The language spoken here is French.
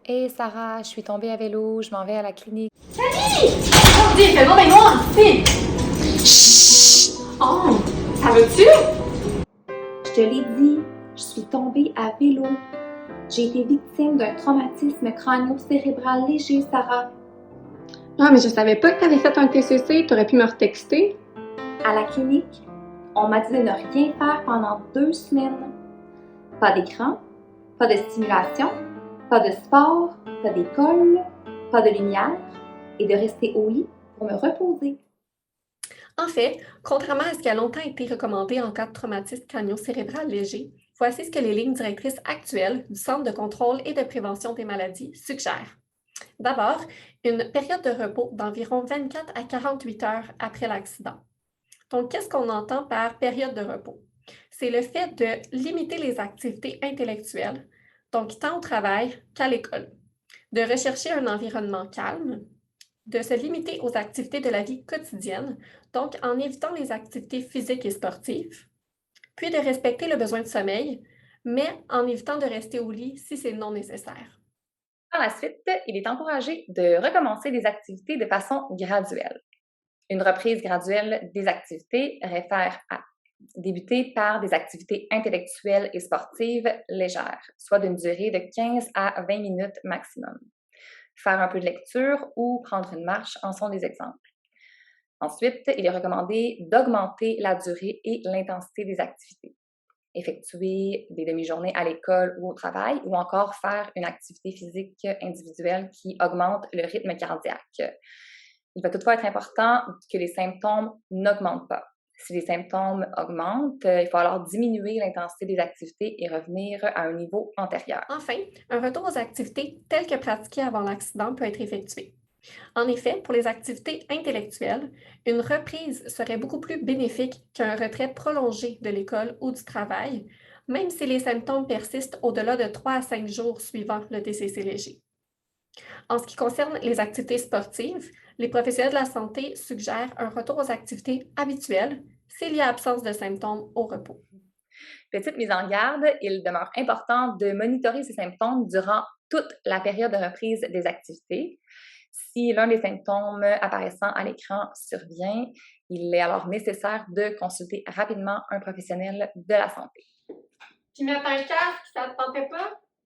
Hé Sarah, je suis tombée à vélo, je m'en vais à la clinique. Oh, dis, fais-moi bien noir ici! Chut! Oh, ça va-tu? Je te l'ai dit, je suis tombée à vélo. J'ai été victime d'un traumatisme crânio-cérébral léger, Sarah. Ah, mais je savais pas que t'avais fait un TCC, t'aurais pu me retexter. À la clinique, on m'a dit de ne rien faire pendant 2 semaines. Pas d'écran, pas de stimulation, pas de sport, pas d'école, pas de lumière et de rester au lit pour me reposer. En fait, contrairement à ce qui a longtemps été recommandé en cas de traumatisme crânio-cérébral léger, voici ce que les lignes directrices actuelles du Centre de contrôle et de prévention des maladies suggèrent. D'abord, une période de repos d'environ 24 à 48 heures après l'accident. Donc, qu'est-ce qu'on entend par période de repos? C'est le fait de limiter les activités intellectuelles, donc tant au travail qu'à l'école, de rechercher un environnement calme, de se limiter aux activités de la vie quotidienne, donc en évitant les activités physiques et sportives, puis de respecter le besoin de sommeil, mais en évitant de rester au lit si c'est non nécessaire. Par la suite, il est encouragé de recommencer des activités de façon graduelle. Une reprise graduelle des activités réfère à débuter par des activités intellectuelles et sportives légères, soit d'une durée de 15 à 20 minutes maximum. Faire un peu de lecture ou prendre une marche en sont des exemples. Ensuite, il est recommandé d'augmenter la durée et l'intensité des activités. Effectuer des demi-journées à l'école ou au travail, ou encore faire une activité physique individuelle qui augmente le rythme cardiaque. Il va toutefois être important que les symptômes n'augmentent pas. Si les symptômes augmentent, il faut alors diminuer l'intensité des activités et revenir à un niveau antérieur. Enfin, un retour aux activités telles que pratiquées avant l'accident peut être effectué. En effet, pour les activités intellectuelles, une reprise serait beaucoup plus bénéfique qu'un retrait prolongé de l'école ou du travail, même si les symptômes persistent au-delà de 3 à 5 jours suivant le TCC léger. En ce qui concerne les activités sportives, les professionnels de la santé suggèrent un retour aux activités habituelles s'il y a absence de symptômes au repos. Petite mise en garde, il demeure important de monitorer ces symptômes durant toute la période de reprise des activités. Si l'un des symptômes apparaissant à l'écran survient, il est alors nécessaire de consulter rapidement un professionnel de la santé. Puis mettre un casque, ça te tentait pas?